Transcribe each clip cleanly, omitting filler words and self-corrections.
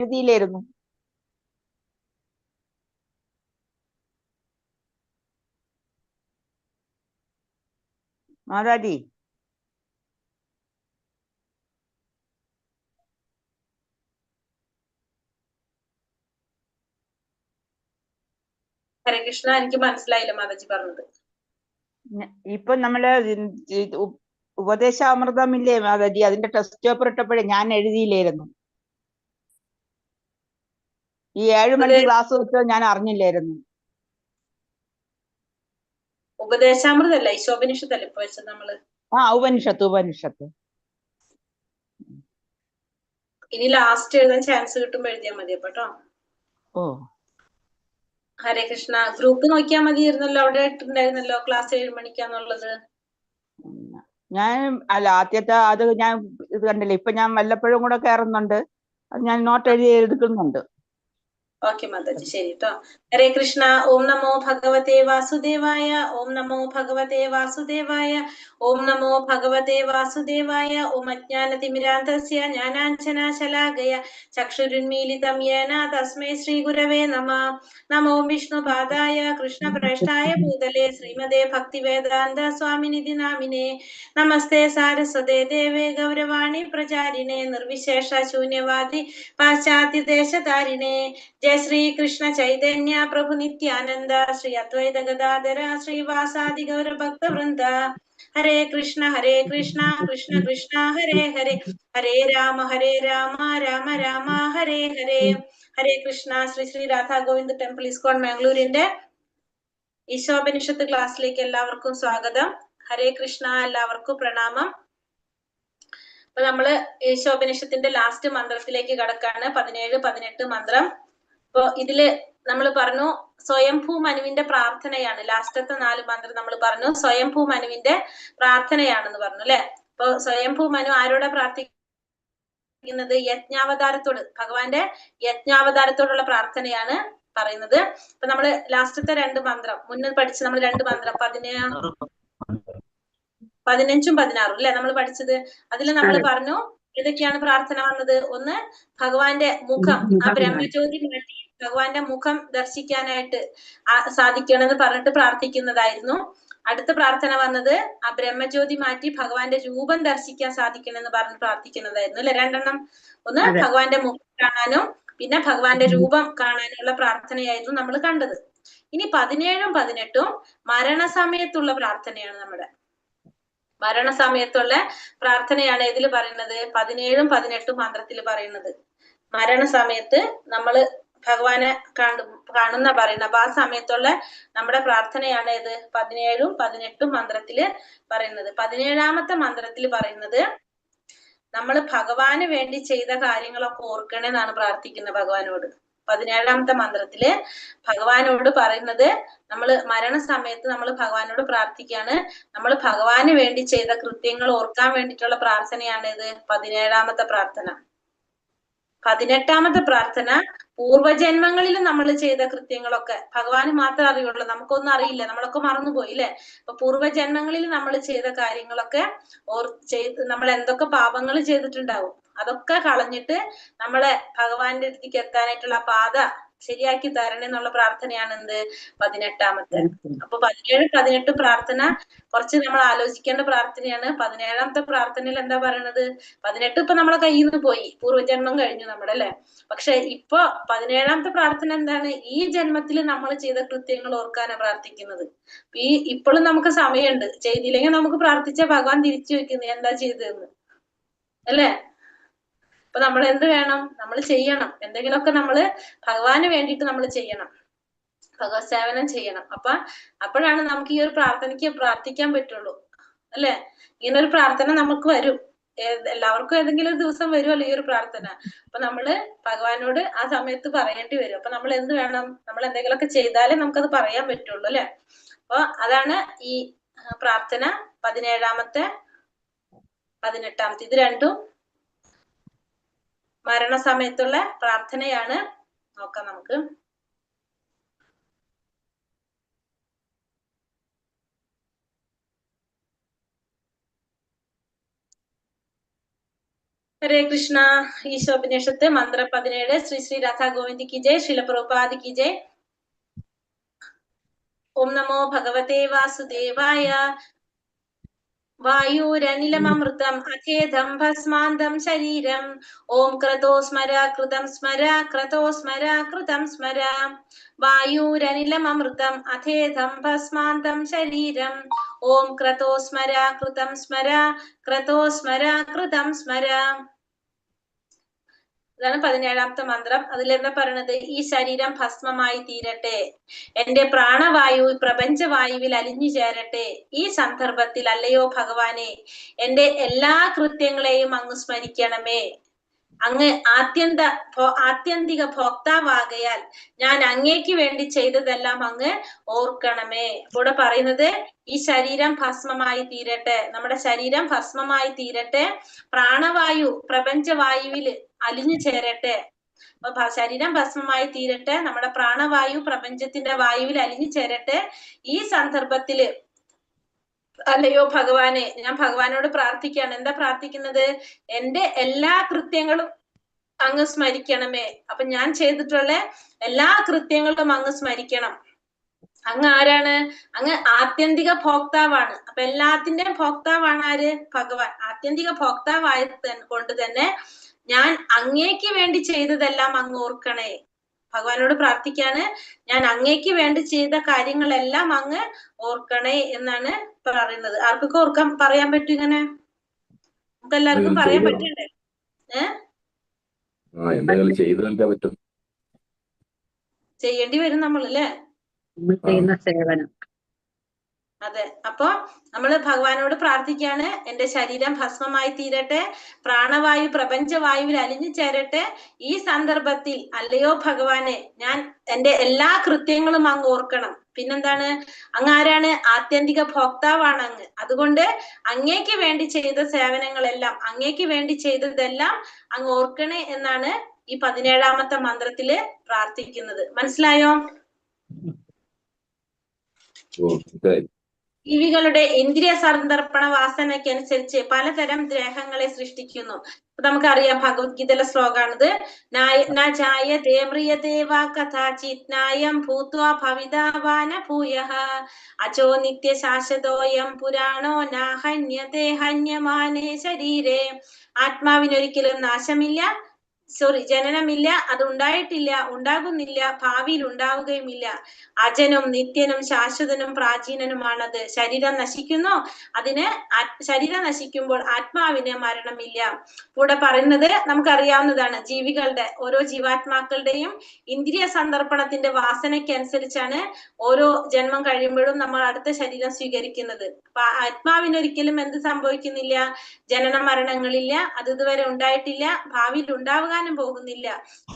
എഴുതിയില്ലായിരുന്നു. മാതാജി ഹരേ കൃഷ്ണ, എനിക്ക് മനസ്സിലായില്ല മാതാജി പറഞ്ഞത്. ഇപ്പൊ നമ്മള് ഉപദേശാമൃതമില്ലേ മാതാജി, അതിന്റെ ടെസ്റ്റ് പേപ്പർ ഇട്ടപ്പോഴേ ഞാൻ എഴുതിയില്ലായിരുന്നു. ഈ 7 മണിക്ക് ക്ലാസ് വെച്ചോ ഞാൻ അറിഞ്ഞില്ലായിരുന്നു. ഉപദേശാമൃതല്ല, ഈശോപനിഷത്തല്ലേ ഇപ്പൊ വെച്ചത് നമ്മള്? ഉപനിഷത്ത്. ഇനി ലാസ്റ്റ് എഴുതാൻ ചാൻസ് കിട്ടുമ്പോ എഴുതിയാൽ മതി കേട്ടോ. ഓ ഹരേ കൃഷ്ണ. ഗ്രൂപ്പ് നോക്കിയാൽ മതിയായിരുന്നല്ലോ, അവിടെ ഇട്ടുണ്ടായിരുന്നല്ലോ ക്ലാസ് 7 മണിക്കാന്നുള്ളത്. ഞാൻ ആദ്യത്തെ അത് ഞാൻ ഇത് കണ്ടില്ല. ഇപ്പൊ ഞാൻ വല്ലപ്പോഴും കൂടെ കയറുന്നുണ്ട്. അത് ഞാൻ നോട്ട് എഴുതി എടുക്കുന്നുണ്ട്. ഓക്കെ മാതാജി, ശരി കേട്ടോ. ഹരേ കൃഷ്ണ. ഓം നമോ ഭഗവതേ വാസുദേവായ. ഓം നമോ ഭഗവതേ വാസുദേവായ. ഓം നമോ ഭഗവതേ വാസുദേവായ. ഓം അജ്ഞാനതിമിരാന്തസ്യ ജ്ഞാനാഞ്ജനാശലാകയ ചക്ഷുരുന്മീലിതം യേന തസ്മൈ ശ്രീ ഗുരവേ നമഃ. നമോ വിഷ്ണുപാദായ കൃഷ്ണപ്രേഷ്ഠായ ഭൂതലേ ശ്രീമതേ ഭക്തിവേദാന്ത സ്വാമിനിധി നാമിനേ. നമസ്തേ സാരസ്വതേ ദേവേ ഗൗരവാണി പ്രചാരിണേ നിർവിശേഷ ശൂന്യവാദി പാശ്ചാത്യദേശതാരിണേ. जय श्री कृष्ण चैतन्य प्रभु नित्यानंद श्री अद्वैत गदाधर श्रीवासादि गौर भक्त वृंद. हरे कृष्ण कृष्ण कृष्ण हरे हरे, हरे राम राम राम हरे हरे. हरे कृष्ण. ശ്രീ ശ്രീ രാധാ ഗോവിന്ദ് ടെമ്പിൾ ഇസ്കോൺ മാംഗ്ലൂരിന്റെ ഈശോപനിഷത്ത് ക്ലാസ്സിലേക്ക് എല്ലാവർക്കും സ്വാഗതം. ഹരേ കൃഷ്ണ. എല്ലാവർക്കും പ്രണാമം. അപ്പൊ നമ്മള് ഈശോപനിഷത്തിന്റെ ലാസ്റ്റ് മന്ത്രത്തിലേക്ക് കടക്കാണ്. 17, 18 മന്ത്രം. അപ്പൊ ഇതില് നമ്മൾ പറഞ്ഞു സ്വയംഭൂ മനുവിന്റെ പ്രാർത്ഥനയാണ്. ലാസ്റ്റത്തെ 4 മന്ത്രം നമ്മൾ പറഞ്ഞു സ്വയംഭൂ മനുവിന്റെ പ്രാർത്ഥനയാണെന്ന് പറഞ്ഞു അല്ലെ. അപ്പൊ സ്വയംഭൂ മനു ആരോടെ പ്രാർത്ഥിക്കുന്നത്? യജ്ഞാവതാരത്തോട്, ഭഗവാന്റെ യജ്ഞാവതാരത്തോടുള്ള പ്രാർത്ഥനയാണ് പറയുന്നത്. അപ്പൊ നമ്മള് ലാസ്റ്റത്തെ 2 മന്ത്രം മുന്നിൽ പഠിച്ച് നമ്മൾ 2 മന്ത്രം 15ഉം 16ഉം അല്ലെ നമ്മൾ പഠിച്ചത്. അതിൽ നമ്മൾ പറഞ്ഞു ഏതൊക്കെയാണ് പ്രാർത്ഥന വന്നത്. ഒന്ന്, ഭഗവാന്റെ മുഖം, ആ ബ്രഹ്മജ്യോതി മാറ്റി ഭഗവാന്റെ മുഖം ദർശിക്കാനായിട്ട് സാധിക്കണമെന്ന് പറഞ്ഞിട്ട് പ്രാർത്ഥിക്കുന്നതായിരുന്നു. അടുത്ത പ്രാർത്ഥന വന്നത് ആ ബ്രഹ്മജ്യോതി മാറ്റി ഭഗവാന്റെ രൂപം ദർശിക്കാൻ സാധിക്കണമെന്ന് പറഞ്ഞ് പ്രാർത്ഥിക്കുന്നതായിരുന്നു അല്ലെ. 2 എണ്ണം. ഒന്ന് ഭഗവാന്റെ മുഖം കാണാനും പിന്നെ ഭഗവാന്റെ രൂപം കാണാനുള്ള പ്രാർത്ഥനയായിരുന്നു നമ്മൾ കണ്ടത്. ഇനി 17ഉം 18ഉം മരണസമയത്തുള്ള പ്രാർത്ഥനയാണ്. നമ്മുടെ മരണസമയത്തുള്ള പ്രാർത്ഥനയാണ് ഇതിൽ പറയുന്നത്. 17ഉം 18ഉം മന്ത്രത്തിൽ പറയുന്നത് മരണസമയത്ത് നമ്മള് ഭഗവാനെ കാണുന്ന പറയുന്നത്. അപ്പൊ ആ സമയത്തുള്ള നമ്മുടെ പ്രാർത്ഥനയാണ് ഇത് 17ഉം 18ഉം മന്ത്രത്തില് പറയുന്നത്. 17ാമത്തെ മന്ത്രത്തിൽ പറയുന്നത് നമ്മൾ ഭഗവാന് വേണ്ടി ചെയ്ത കാര്യങ്ങളൊക്കെ ഓർക്കണേന്നാണ് പ്രാർത്ഥിക്കുന്നത് ഭഗവാനോട്. 17ാമത്തെ മന്ത്രത്തില് ഭഗവാനോട് പറയുന്നത് നമ്മൾ മരണസമയത്ത് നമ്മൾ ഭഗവാനോട് പ്രാർത്ഥിക്കാണ്. നമ്മൾ ഭഗവാന് വേണ്ടി ചെയ്ത കൃത്യങ്ങൾ ഓർക്കാൻ വേണ്ടിയിട്ടുള്ള പ്രാർത്ഥനയാണ് ഇത് 17ാമത്തെ പ്രാർത്ഥന. 18ാമത്തെ പ്രാർത്ഥന പൂർവജന്മങ്ങളിൽ നമ്മൾ ചെയ്ത കൃത്യങ്ങളൊക്കെ ഭഗവാന് മാത്രമേ അറിയുള്ളൂ, നമുക്കൊന്നും അറിയില്ല, നമ്മളൊക്കെ മറന്നുപോയി അല്ലെ. അപ്പൊ പൂർവജന്മങ്ങളിൽ നമ്മൾ ചെയ്ത കാര്യങ്ങളൊക്കെ നമ്മൾ എന്തൊക്കെ പാപങ്ങൾ ചെയ്തിട്ടുണ്ടാവും അതൊക്കെ കളഞ്ഞിട്ട് നമ്മളെ ഭഗവാന്റെ അടുത്തേക്ക് എത്താനായിട്ടുള്ള പാത ശരിയാക്കി തരണേ എന്നുള്ള പ്രാർത്ഥനയാണ് എന്ത് 18ാമത്തെ. അപ്പൊ 17, 18 പ്രാർത്ഥന കുറച്ച് നമ്മൾ ആലോചിക്കേണ്ട പ്രാർത്ഥനയാണ്. 17ാമത്തെ പ്രാർത്ഥനയിൽ എന്താ പറയണത്? 18 ഇപ്പൊ നമ്മളെ കയ്യിൽ നിന്ന് പോയി, പൂർവ്വജന്മം കഴിഞ്ഞു നമ്മുടെ അല്ലെ. പക്ഷെ ഇപ്പൊ 17ാമത്തെ പ്രാർത്ഥന എന്താണ്? ഈ ജന്മത്തിൽ നമ്മൾ ചെയ്ത കൃത്യങ്ങൾ ഓർക്കാനാണ് പ്രാർത്ഥിക്കുന്നത്. ഇപ്പോഴും നമുക്ക് സമയമുണ്ട്. ചെയ്തില്ലെങ്കിൽ നമുക്ക് പ്രാർത്ഥിച്ച ഭഗവാൻ തിരിച്ചു വെക്കുന്നത് എന്താ ചെയ്തതെന്ന് അല്ലെ. അപ്പൊ നമ്മൾ എന്ത് വേണം? നമ്മൾ ചെയ്യണം എന്തെങ്കിലുമൊക്കെ. നമ്മള് ഭഗവാന് വേണ്ടിയിട്ട് നമ്മൾ ചെയ്യണം, ഭഗവത് സേവനം ചെയ്യണം. അപ്പോഴാണ് നമുക്ക് ഈ ഒരു പ്രാർത്ഥനയ്ക്ക് പ്രാർത്ഥിക്കാൻ പറ്റുള്ളൂ അല്ലെ. ഇങ്ങനൊരു പ്രാർത്ഥന നമുക്ക് വരും, എല്ലാവർക്കും ഏതെങ്കിലും ഒരു ദിവസം വരുമല്ലോ ഈ ഒരു പ്രാർത്ഥന. അപ്പൊ നമ്മള് ഭഗവാനോട് ആ സമയത്ത് പറയേണ്ടി വരും. അപ്പൊ നമ്മൾ എന്ത് വേണം? നമ്മൾ എന്തെങ്കിലുമൊക്കെ ചെയ്താലേ നമുക്കത് പറയാൻ പറ്റുള്ളൂ അല്ലെ. അപ്പൊ അതാണ് ഈ പ്രാർത്ഥന 17ാമത്തെ 18ാമത്തെ. ഇത് രണ്ടും മരണസമയത്തുള്ള പ്രാർത്ഥനയാണ്. നോക്കാം നമുക്ക്. ഹരേ കൃഷ്ണ. ഈശോപനിഷത്ത് മന്ത്രം 17. ശ്രീ ശ്രീ രാധാ ഗോവിന്ദ് കി ജയ്. ശ്രീല പ്രഭുപാദ് കി ജയ്. ഓം നമോ ഭഗവതേ വാസുദേവായ. വായുരനിലമമൃതം അചേതം ഭസ്മാന്തം ശരീരം. ഓം ക്രതോ സ്മര കൃതം സ്മര ക്രതോ സ്മര കൃതം സ്മര. വായുരനിലമമൃതം അചേതം ഭസ്മാന്തം ശരീരം. ഓം ക്രതോ സ്മര കൃതം സ്മര ക്രതോ സ്മര കൃതം സ്മര. ഇതാണ് 17ാമത്തെ മന്ത്രം. അതിലെന്താ പറയണത്? ഈ ശരീരം ഭസ്മമായി തീരട്ടെ, എന്റെ പ്രാണവായു പ്രപഞ്ചവായുവിൽ അലിഞ്ഞു ചേരട്ടെ. ഈ സന്ദർഭത്തിൽ അല്ലയോ ഭഗവാനെ, എന്റെ എല്ലാ കൃത്യങ്ങളെയും അങ്ങ് സ്മരിക്കണമേ. അങ്ങ് ആത്യന്തിക ഭോക്താവാകയാൽ ഞാൻ അങ്ങേക്ക് വേണ്ടി ചെയ്തതെല്ലാം അങ്ങ് ഓർക്കണമേ. ഇവിടെ പറയുന്നത് ഈ ശരീരം ഭസ്മമായി തീരട്ടെ, നമ്മുടെ ശരീരം ഭസ്മമായി തീരട്ടെ, പ്രാണവായു പ്രപഞ്ചവായുവില് അലിഞ്ഞു ചേരട്ടെ. അപ്പൊ ശരീരം ഭസ്മമായി തീരട്ടെ, നമ്മുടെ പ്രാണവായു പ്രപഞ്ചത്തിന്റെ വായുവിൽ അലിഞ്ഞു ചേരട്ടെ. ഈ സന്ദർഭത്തില് അല്ലയോ ഭഗവാനെ, ഞാൻ ഭഗവാനോട് പ്രാർത്ഥിക്കുകയാണ്. എന്താ പ്രാർത്ഥിക്കുന്നത്? എന്റെ എല്ലാ കൃത്യങ്ങളും അങ്ങ് സ്മരിക്കണമേ. അപ്പൊ ഞാൻ ചെയ്തിട്ടുള്ള എല്ലാ കൃത്യങ്ങളും അങ്ങ് സ്മരിക്കണം. അങ്ങ് ആരാണ്? അങ്ങ് ആത്യന്തിക ഭോക്താവാണ്. അപ്പൊ എല്ലാത്തിന്റെയും ഭോക്താവാണ് ആര്? ഭഗവാൻ. ആത്യന്തിക ഭോക്താവായത് കൊണ്ട് തന്നെ ഞാൻ അങ്ങേക്ക് വേണ്ടി ചെയ്തതെല്ലാം അങ്ങ് ഓർക്കണേ. ഭഗവാനോട് പ്രാർത്ഥിക്കാണ്, ഞാൻ അങ്ങേക്ക് വേണ്ടി ചെയ്ത കാര്യങ്ങളെല്ലാം അങ്ങ് ഓർക്കണേ എന്നാണ് പറയുന്നത്. ആർക്കൊക്കെ പറയാൻ പറ്റും ഇങ്ങനെ? നമുക്ക് എല്ലാവർക്കും പറയാൻ പറ്റണ്ടേ? ചെയ്യേണ്ടി വരും നമ്മളല്ലേ? സേവനം. അതെ. അപ്പൊ നമ്മള് ഭഗവാനോട് പ്രാർത്ഥിക്കാണ്, എന്റെ ശരീരം ഭസ്മമായി തീരട്ടെ, പ്രാണവായു പ്രപഞ്ചവായുവിൽ അലിഞ്ഞു ചേരട്ടെ. ഈ സന്ദർഭത്തിൽ അല്ലയോ ഭഗവാനെ, ഞാൻ എന്റെ എല്ലാ കൃത്യങ്ങളും അങ്ങ് ഓർക്കണം. പിന്നെന്താണ്? അങ്ങ് ആരാണ്? ആത്യന്തിക ഭോക്താവാണ് അങ്ങ്. അതുകൊണ്ട് അങ്ങേക്ക് വേണ്ടി ചെയ്ത സേവനങ്ങളെല്ലാം, അങ്ങേക്ക് വേണ്ടി ചെയ്തതെല്ലാം അങ്ങ് ഓർക്കണേ എന്നാണ് ഈ 17ാമത്തെ മന്ത്രത്തില് പ്രാർത്ഥിക്കുന്നത്. മനസ്സിലായോ? ജീവികളുടെ ഇന്ദ്രിയ സന്ദർപ്പണ വാസനയ്ക്കനുസരിച്ച് പലതരം ദേഹങ്ങളെ സൃഷ്ടിക്കുന്നു. നമുക്കറിയാം, ഭഗവത്ഗീതയിലെ ശ്ലോകാണിത്. കഥാചിത് ഭൂത്വാ ഭവിതാവാന ഭൂയഃ അചോ നിത്യ ശാശ്വതോയം പുരാണോ നാഹന്യതേ ഹന്യമാനേ ശരീരേ. ആത്മാവിനൊരിക്കലും നാശമില്ല, ജനനമില്ല, അത് ഉണ്ടായിട്ടില്ല, ഉണ്ടാകുന്നില്ല, ഭാവിയിൽ ഉണ്ടാവുകയുമില്ല. അജനും നിത്യനും ശാശ്വതനും പ്രാചീനനുമാണത്. ശരീരം നശിക്കുന്നു, ശരീരം നശിക്കുമ്പോൾ ആത്മാവിന് മരണമില്ല. ഇവിടെ പറയുന്നത് നമുക്കറിയാവുന്നതാണ്, ജീവികളുടെ ഓരോ ജീവാത്മാക്കളുടെയും ഇന്ദ്രിയ സന്ദർപ്പണത്തിന്റെ വാസനയ്ക്കനുസരിച്ചാണ് ഓരോ ജന്മം കഴിയുമ്പോഴും നമ്മൾ അടുത്ത ശരീരം സ്വീകരിക്കുന്നത്. അപ്പൊ ആത്മാവിനൊരിക്കലും എന്ത് സംഭവിക്കുന്നില്ല? ജനന മരണങ്ങളില്ല, അത് ഇതുവരെ ഉണ്ടായിട്ടില്ല, ഭാവിയിൽ ഉണ്ടാവുക പോകുന്നില്ല.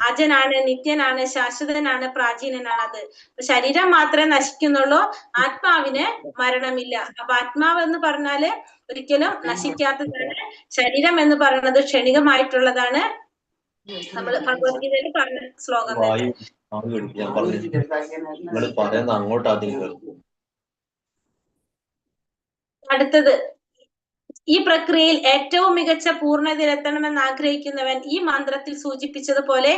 അജനാണ്, നിത്യനാണ്, ശാശ്വതനാണ്, പ്രാചീനനാണ്. അത് ശരീരം മാത്രമേ നശിക്കുന്നുള്ളൂ, ആത്മാവിന് മരണമില്ല. അപ്പൊ ആത്മാവ് എന്ന് പറഞ്ഞാല് ഒരിക്കലും നശിക്കാത്തതാണ്. ശരീരം എന്ന് പറയുന്നത് ക്ഷണികമായിട്ടുള്ളതാണ്. നമ്മൾ ഭഗവത്ഗീതയിൽ പറഞ്ഞ ശ്ലോകം തന്നെ. അടുത്തത്, ഈ പ്രക്രിയയിൽ ഏറ്റവും മികച്ച പൂർണ്ണതയിലെത്തണമെന്ന് ആഗ്രഹിക്കുന്നവൻ ഈ മന്ത്രത്തിൽ സൂചിപ്പിച്ചതുപോലെ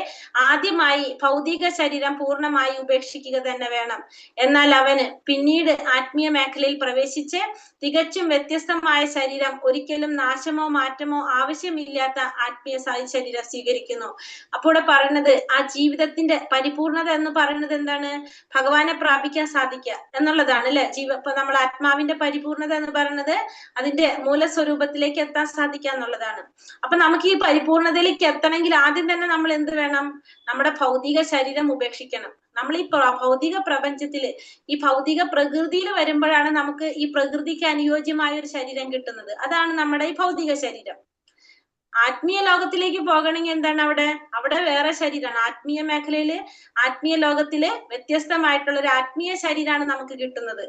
ആദ്യമായി ഭൗതിക ശരീരം പൂർണ്ണമായി ഉപേക്ഷിക്കുക തന്നെ വേണം. എന്നാൽ അവന് പിന്നീട് ആത്മീയ മേഖലയിൽ പ്രവേശിച്ച് തികച്ചും വ്യത്യസ്തമായ ശരീരം, ഒരിക്കലും നാശമോ മാറ്റമോ ആവശ്യമില്ലാത്ത ആത്മീയ ശരീരം സ്വീകരിക്കുന്നു. അപ്പോൾ പറയുന്നത് ആ ജീവിതത്തിന്റെ പരിപൂർണത എന്ന് പറയുന്നത് എന്താണ്? ഭഗവാനെ പ്രാപിക്കാൻ സാധിക്കുക എന്നുള്ളതാണ് അല്ലെ? ഇപ്പൊ നമ്മൾ ആത്മാവിന്റെ പരിപൂർണത എന്ന് പറയുന്നത് അതിന്റെ മൂലസ്വരൂപത്തിലേക്ക് എത്താൻ സാധിക്കുക എന്നുള്ളതാണ്. അപ്പൊ നമുക്ക് ഈ പരിപൂർണതയിലേക്ക് എത്തണമെങ്കിൽ ആദ്യം തന്നെ നമ്മൾ എന്ത് വേണം? നമ്മുടെ ഭൗതിക ശരീരം ഉപേക്ഷിക്കണം. നമ്മൾ ഈ ഭൗതിക പ്രപഞ്ചത്തില്, ഈ ഭൗതിക പ്രകൃതിയിൽ വരുമ്പോഴാണ് നമുക്ക് ഈ പ്രകൃതിക്ക് അനുയോജ്യമായ ഒരു ശരീരം കിട്ടുന്നത്. അതാണ് നമ്മുടെ ഈ ഭൗതിക ശരീരം. ആത്മീയ ലോകത്തിലേക്ക് പോകണമെങ്കിൽ എന്താണ്? അവിടെ വേറെ ശരീരമാണ്. ആത്മീയ മേഖലയില്, ആത്മീയ ലോകത്തില് വ്യത്യസ്തമായിട്ടുള്ള ഒരു ആത്മീയ ശരീരമാണ് നമുക്ക് കിട്ടുന്നത്.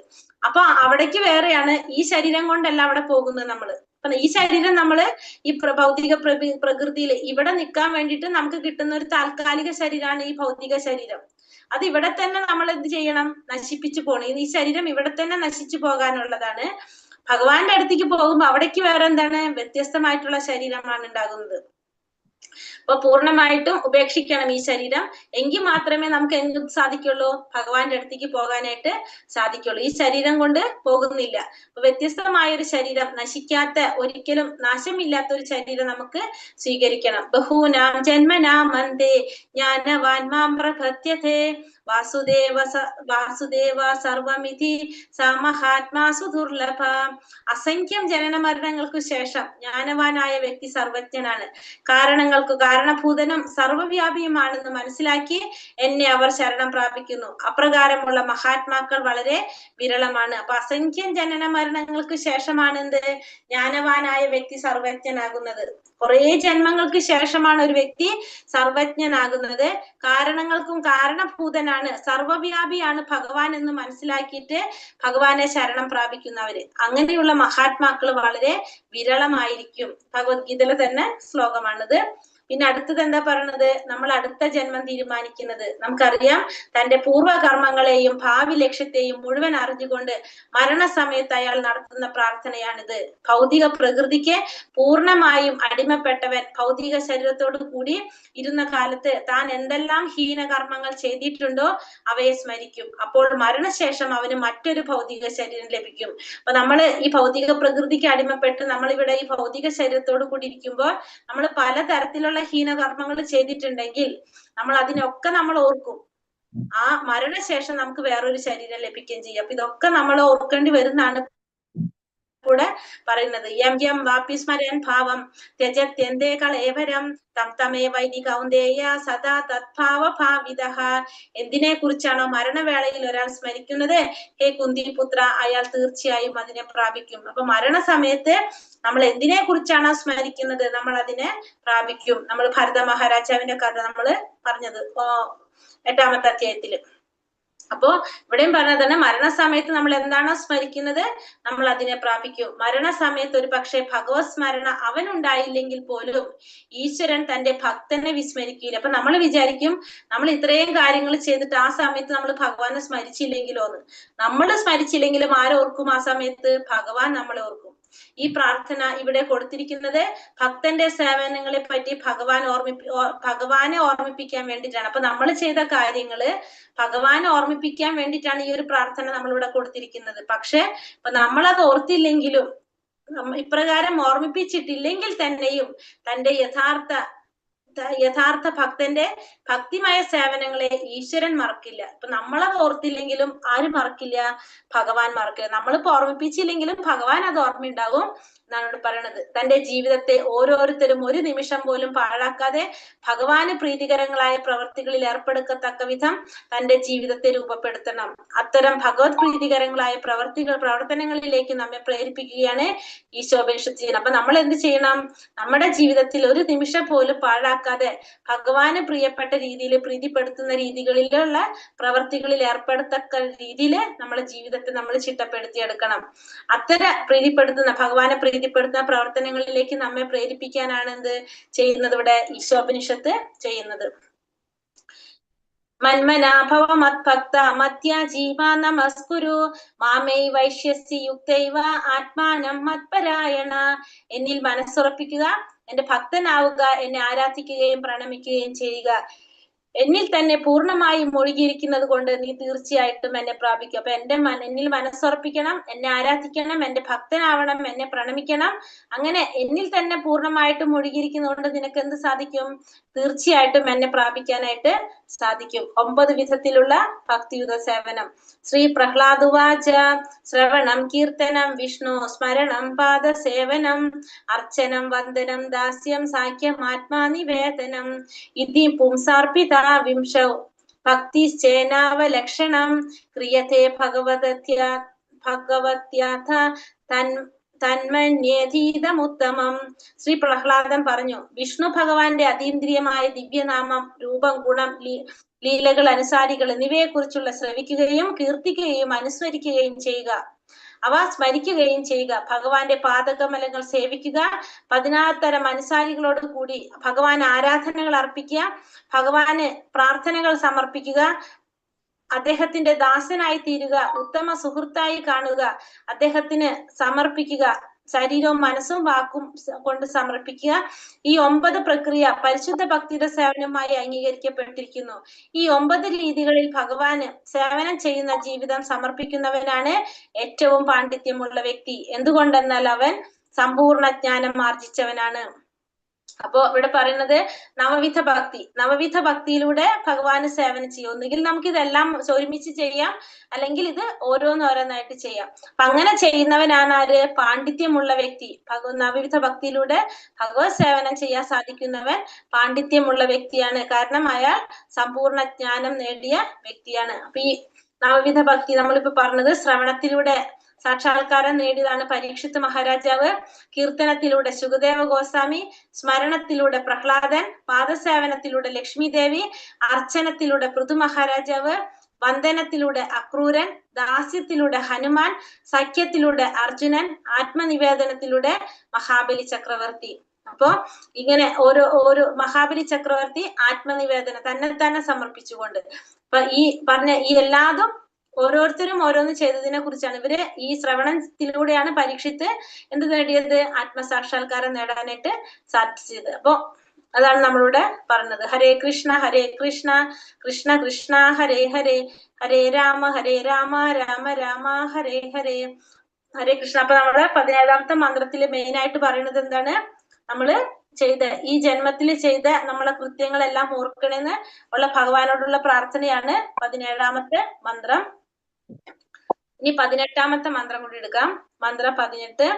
അപ്പൊ അവിടേക്ക് വേറെയാണ്. ഈ ശരീരം കൊണ്ടല്ല അവിടെ പോകുന്നത് നമ്മള്. അപ്പൊ ഈ ശരീരം നമ്മള് ഈ ഭൗതിക പ്രകൃതിയിൽ ഇവിടെ നിൽക്കാൻ വേണ്ടിയിട്ട് നമുക്ക് കിട്ടുന്ന ഒരു താൽക്കാലിക ശരീരമാണ് ഈ ഭൗതിക ശരീരം. അത് ഇവിടെ തന്നെ നമ്മൾ എന്ത് ചെയ്യണം? നശിപ്പിച്ചു പോകണം. ഈ ശരീരം ഇവിടെ തന്നെ നശിച്ചു പോകാനുള്ളതാണ്. ഭഗവാന്റെ അടുത്തേക്ക് പോകുമ്പോ അവിടേക്ക് വേറെ എന്താണ്? വ്യത്യസ്തമായിട്ടുള്ള ശരീരമാണ് ഉണ്ടാകുന്നത്. അപ്പൊ പൂർണ്ണമായിട്ടും ഉപേക്ഷിക്കണം ഈ ശരീരം. എങ്കിൽ മാത്രമേ നമുക്ക് എന്ത് സാധിക്കുള്ളൂ? ഭഗവാന്റെ അടുത്തേക്ക് പോകാനായിട്ട് സാധിക്കുള്ളൂ. ഈ ശരീരം കൊണ്ട് പോകുന്നില്ല. അപ്പൊ വ്യത്യസ്തമായ ഒരു ശരീരം, നശിക്കാത്ത, ഒരിക്കലും നാശമില്ലാത്ത ഒരു ശരീരം നമുക്ക് സ്വീകരിക്കണം. ബഹൂനാം ജന്മനാം മന്ദേ ജ്ഞാനവാൻ മാം പ്രപദ്യതേ വാസുദേവ സർവമിതി സമഹാത്മാസു ദുർലഭ. അസംഖ്യം ജനന മരണങ്ങൾക്ക് ശേഷം ജ്ഞാനവാനായ വ്യക്തി സർവജ്ഞനാണ്, കാരണഭൂതനും സർവവ്യാപിയുമാണെന്ന് മനസ്സിലാക്കി എന്നെ അവർ ശരണം പ്രാപിക്കുന്നു. അപ്രകാരമുള്ള മഹാത്മാക്കൾ വളരെ വിരളമാണ്. അപ്പൊ അസംഖ്യം ജനന മരണങ്ങൾക്ക് ശേഷമാണ് എന്ത്? ജ്ഞാനവാനായ വ്യക്തി സർവജ്ഞനാകുന്നത്. കുറെ ജന്മങ്ങൾക്ക് ശേഷമാണ് ഒരു വ്യക്തി സർവജ്ഞനാകുന്നത്. കാരണങ്ങൾക്കും കാരണഭൂതനാണ്, സർവവ്യാപിയാണ് ഭഗവാൻ എന്ന് മനസ്സിലാക്കിയിട്ട് ഭഗവാനെ ശരണം പ്രാപിക്കുന്നവര്. അങ്ങനെയുള്ള മഹാത്മാക്കൾ വളരെ വിരളമായിരിക്കും. ഭഗവത്ഗീതയിലെ തന്നെ ശ്ലോകമാണിത്. പിന്നെ അടുത്തത് എന്താ പറയണത്? നമ്മൾ അടുത്ത ജന്മം തീരുമാനിക്കുന്നത്. നമുക്കറിയാം, തന്റെ പൂർവ്വകർമ്മങ്ങളെയും ഭാവി ലക്ഷ്യത്തെയും മുഴുവൻ അറിഞ്ഞുകൊണ്ട് മരണസമയത്ത് അയാൾ നടത്തുന്ന പ്രാർത്ഥനയാണിത്. ഭൗതിക പ്രകൃതിക്ക് പൂർണ്ണമായും അടിമപ്പെട്ടവൻ ഭൗതിക ശരീരത്തോടു കൂടി ഇരുന്ന കാലത്ത് താൻ എന്തെല്ലാം ഹീനകർമ്മങ്ങൾ ചെയ്തിട്ടുണ്ടോ അവയെ സ്മരിക്കും. അപ്പോൾ മരണശേഷം അവന് മറ്റൊരു ഭൗതിക ശരീരം ലഭിക്കും. അപ്പൊ നമ്മള് ഈ ഭൗതിക പ്രകൃതിക്ക് അടിമപ്പെട്ട് നമ്മളിവിടെ ഈ ഭൗതിക ശരീരത്തോടു കൂടി ഇരിക്കുമ്പോൾ നമ്മൾ പലതരത്തിലുള്ള ഹീനകർമ്മങ്ങൾ ചെയ്തിട്ടുണ്ടെങ്കിൽ നമ്മൾ അതിനൊക്കെ നമ്മൾ ഓർക്കും. ആ മരണശേഷം നമുക്ക് വേറൊരു ശരീരം ലഭിക്കുകയും ചെയ്യും. അപ്പൊ ഇതൊക്കെ നമ്മൾ ഓർക്കേണ്ടി വരുന്നതാണ് കൂടെ പറയുന്നത്. യം യം വാപി സ്മരൻ ഭാവം ത്യജത്യന്തേ കളേവരം തം തമേ വൈദി കൗന്ദേയ സദാ തദ്ഭാവ ഭാവിതഃ. എന്തിനെ കുറിച്ചാണോ മരണവേളയിൽ ഒരാൾ സ്മരിക്കുന്നത്, ഹേ കുന്തിപുത്ര, അയാൾ തീർച്ചയായും അതിനെ പ്രാപിക്കും. അപ്പൊ മരണസമയത്ത് നമ്മൾ എന്തിനെ കുറിച്ചാണോ സ്മരിക്കുന്നത്, നമ്മൾ അതിനെ പ്രാപിക്കും. നമ്മൾ ഭരത മഹാരാജാവിന്റെ കഥ നമ്മൾ പറഞ്ഞത് 8ാമത്തെ അധ്യായത്തില്. അപ്പോ ഇവിടെയും പറഞ്ഞതാണ്, മരണസമയത്ത് നമ്മൾ എന്താണോ സ്മരിക്കുന്നത് നമ്മൾ അതിനെ പ്രാപിക്കും. മരണസമയത്ത് ഒരു പക്ഷേ ഭഗവത് സ്മരണ അവനുണ്ടായില്ലെങ്കിൽ പോലും ഈശ്വരൻ തന്റെ ഭക്തനെ വിസ്മരിക്കില്ല. അപ്പൊ നമ്മൾ വിചാരിക്കും, നമ്മൾ ഇത്രയും കാര്യങ്ങൾ ചെയ്തിട്ട് ആ സമയത്ത് നമ്മൾ ഭഗവാനെ സ്മരിച്ചില്ലെങ്കിലോന്ന്. നമ്മൾ സ്മരിച്ചില്ലെങ്കിലും ആരോർക്കും ആ സമയത്ത്? ഭഗവാൻ നമ്മളെ ഓർക്കും. ഈ പ്രാർത്ഥന ഇവിടെ കൊടുത്തിരിക്കുന്നത് ഭക്തന്റെ സേവനങ്ങളെ പറ്റി ഭഗവാനെ ഓർമ്മിപ്പിക്കാൻ വേണ്ടിയിട്ടാണ്. അപ്പൊ നമ്മൾ ചെയ്ത കാര്യങ്ങള് ഭഗവാനെ ഓർമ്മിപ്പിക്കാൻ വേണ്ടിയിട്ടാണ് ഈ ഒരു പ്രാർത്ഥന നമ്മളിവിടെ കൊടുത്തിരിക്കുന്നത്. പക്ഷെ ഇപ്പൊ നമ്മളത് ഓർത്തില്ലെങ്കിലും, ഇപ്രകാരം ഓർമ്മിപ്പിച്ചിട്ടില്ലെങ്കിൽ തന്നെയും തന്റെ യഥാർത്ഥ ഭക്തന്റെ ഭക്തിമയ സേവനങ്ങളെ ഈശ്വരൻ മറക്കില്ല. ഇപ്പൊ നമ്മളത് ഓർത്തില്ലെങ്കിലും ആര് മറക്കില്ല? ഭഗവാൻ മറക്കില്ല. നമ്മളിപ്പോ ഓർമ്മിപ്പിച്ചില്ലെങ്കിലും ഭഗവാൻ അത് ഓർമ്മയുണ്ടാകും എന്നാണ് പറയണത്. തന്റെ ജീവിതത്തെ ഓരോരുത്തരും ഒരു നിമിഷം പോലും പാഴാക്കാതെ ഭഗവാന് പ്രീതികരങ്ങളായ പ്രവർത്തികളിൽ ഏർപ്പെടുക്കത്തക്ക വിധം തന്റെ ജീവിതത്തെ രൂപപ്പെടുത്തണം. അത്തരം ഭഗവത് പ്രീതികരങ്ങളായ പ്രവർത്തനങ്ങളിലേക്ക് നമ്മെ പ്രേരിപ്പിക്കുകയാണ് ഈശോപനിഷത്ത് ചെയ്യുന്നത്. അപ്പൊ നമ്മൾ എന്ത് ചെയ്യണം? നമ്മുടെ ജീവിതത്തിൽ ഒരു നിമിഷം പോലും പാഴാക്കാതെ ഭഗവാന് പ്രിയപ്പെട്ട രീതിയിൽ, പ്രീതിപ്പെടുത്തുന്ന രീതികളിലുള്ള പ്രവർത്തികളിൽ ഏർപ്പെടുത്തക്ക രീതിയിൽ നമ്മുടെ ജീവിതത്തെ നമ്മൾ ചിട്ടപ്പെടുത്തിയെടുക്കണം. ഭഗവാനെ പ്രീതിപ്പെടുത്തുന്ന പ്രവർത്തനങ്ങളിലേക്ക് നമ്മെ പ്രേരിപ്പിക്കാനാണ് എന്ത് ചെയ്യുന്നത് ഇവിടെ ഈശോപനിഷത്ത് ചെയ്യുന്നത്. മന്മനാഭവ മത്ഭക്ത മധ്യാജീവാ നമസ്കുരു മാമൈ വൈശ്യസി യുക്തൈവ ആത്മാനം മത്പരായണ. എന്നിൽ മനസ്സുറപ്പിക്കുക, എന്റെ ഭക്തനാവുക, എന്നെ ആരാധിക്കുകയും പ്രണമിക്കുകയും ചെയ്യുക. എന്നിൽ തന്നെ പൂർണ്ണമായും മുഴുകിയിരിക്കുന്നത് കൊണ്ട് നീ തീർച്ചയായിട്ടും എന്നെ പ്രാപിക്കും. അപ്പൊ എന്നിൽ മനസ്സുറപ്പിക്കണം, എന്നെ ആരാധിക്കണം, എന്റെ ഭക്തനാവണം, എന്നെ പ്രണമിക്കണം. അങ്ങനെ എന്നിൽ തന്നെ പൂർണ്ണമായിട്ടും മുഴുകിയിരിക്കുന്നത് കൊണ്ട് നിനക്ക് എന്ത് സാധിക്കും? തീർച്ചയായിട്ടും എന്നെ പ്രാപിക്കാനായിട്ട് സാധിക്കും. 9 വിധത്തിലുള്ള ഭക്തിയുത സേവനം. ശ്രീ പ്രഹ്ലാദുവാച ശ്രവണം കീർത്തനം വിഷ്ണു സ്മരണം പാദസേവനം അർച്ചനം വന്ദനം ദാസ്യം സാഖ്യം ആത്മാനിവേദനം ഇതി പുംസാർപ്പിത വിംശൗ ഭക്തിശ്ചേനാവലക്ഷണം ക്രിയത്തെ ഭഗവത്യാഥ തന്മന്യേതീതമുത്തമം. ശ്രീ പ്രഹ്ലാദൻ പറഞ്ഞു, വിഷ്ണു ഭഗവാന്റെ അതീന്ദ്രിയമായ ദിവ്യനാമം, രൂപം, ഗുണം, ലീലകൾ, അനുസാരികൾ എന്നിവയെ കുറിച്ചുള്ള ശ്രവിക്കുകയും കീർത്തിക്കുകയും അനുസ്മരിക്കുകയും ചെയ്യുക. അവ സ്മരിക്കുകയും ചെയ്യുക. ഭഗവാന്റെ പാദകമലങ്ങൾ സേവിക്കുക. 16 തരം അനുസാരികളോട് കൂടി ഭഗവാൻ ആരാധനകൾ അർപ്പിക്കുക. ഭഗവാന് പ്രാർത്ഥനകൾ സമർപ്പിക്കുക. അദ്ദേഹത്തിന്റെ ദാസനായി തീരുക. ഉത്തമ സുഹൃത്തായി കാണുക. അദ്ദേഹത്തിന് സമർപ്പിക്കുക. ശരീരവും മനസ്സും വാക്കും കൊണ്ട് സമർപ്പിക്കുക. ഈ 9 പ്രക്രിയ പരിശുദ്ധ ഭക്തിയുടെ സേവനമായി അംഗീകരിക്കപ്പെട്ടിരിക്കുന്നു. ഈ 9 രീതികളിൽ ഭഗവാന് സേവനം ചെയ്യുന്ന ജീവിതം സമർപ്പിക്കുന്നവനാണ് ഏറ്റവും പാണ്ഡിത്യമുള്ള വ്യക്തി. എന്തുകൊണ്ടെന്നാൽ അവൻ സമ്പൂർണ്ണ ജ്ഞാനം ആർജിച്ചവനാണ്. അപ്പോ ഇവിടെ പറയുന്നത് നവവിധ ഭക്തിയിലൂടെ ഭഗവാന് സേവനം ചെയ്യും. ഒന്നുകിൽ നമുക്ക് ഇതെല്ലാം ഒരുമിച്ച് ചെയ്യാം, അല്ലെങ്കിൽ ഇത് ഓരോന്നോരോന്നായിട്ട് ചെയ്യാം. അപ്പൊ അങ്ങനെ ചെയ്യുന്നവനാണ് ആര്? പാണ്ഡിത്യമുള്ള വ്യക്തി. നവവിധ ഭക്തിയിലൂടെ ഭഗവത് സേവനം ചെയ്യാൻ സാധിക്കുന്നവൻ പാണ്ഡിത്യമുള്ള വ്യക്തിയാണ്. കാരണം അയാൾ സമ്പൂർണ്ണ ജ്ഞാനം നേടിയ വ്യക്തിയാണ്. അപ്പൊ ഈ നവവിധ ഭക്തി നമ്മളിപ്പോ പറഞ്ഞത് ശ്രവണത്തിലൂടെ സാക്ഷാത്കാരം നേടിയതാണ് പരീക്ഷിത് മഹാരാജാവ്, കീർത്തനത്തിലൂടെ ശുകദേവ ഗോസ്വാമി, സ്മരണത്തിലൂടെ പ്രഹ്ലാദൻ, പാദസേവനത്തിലൂടെ ലക്ഷ്മി ദേവി, അർച്ചനത്തിലൂടെ പൃഥു മഹാരാജാവ്, വന്ദനത്തിലൂടെ അക്രൂരൻ, ദാസ്യത്തിലൂടെ ഹനുമാൻ, സഖ്യത്തിലൂടെ അർജുനൻ, ആത്മനിവേദനത്തിലൂടെ മഹാബലി ചക്രവർത്തി. അപ്പോ ഇങ്ങനെ ഓരോ മഹാബലി ചക്രവർത്തി ആത്മനിവേദനം തന്നെ സമർപ്പിച്ചുകൊണ്ട്. അപ്പൊ ഈ പറഞ്ഞ ഈ എല്ലാതും ഓരോരുത്തരും ഓരോന്ന് ചെയ്തതിനെ കുറിച്ചാണ്. ഇവര് ഈ ശ്രവണത്തിലൂടെയാണ് പരീക്ഷിത്ത് എന്ത് നേടിയത്? ആത്മസാക്ഷാത്കാരം നേടാനായിട്ട് സാധിച്ചത്. അപ്പൊ അതാണ് നമ്മളിവിടെ പറഞ്ഞത്. ഹരേ കൃഷ്ണ കൃഷ്ണ കൃഷ്ണ ഹരേ ഹരേ, ഹരേ രാമ രാമ രാമ ഹരേ ഹരേ, ഹരേ കൃഷ്ണ. അപ്പൊ നമ്മുടെ 17ാമത്തെ മന്ത്രത്തില് മെയിൻ ആയിട്ട് പറയുന്നത് എന്താണ്? നമ്മള് ഈ ജന്മത്തിൽ ചെയ്ത നമ്മളെ കൃത്യങ്ങളെല്ലാം ഓർക്കണമെന്ന് ഉള്ള ഭഗവാനോടുള്ള പ്രാർത്ഥനയാണ് 17ാമത്തെ മന്ത്രം. ഇനി 18ാമത്തെ മന്ത്രം കൂടി എടുക്കാം. മന്ത്രം 18.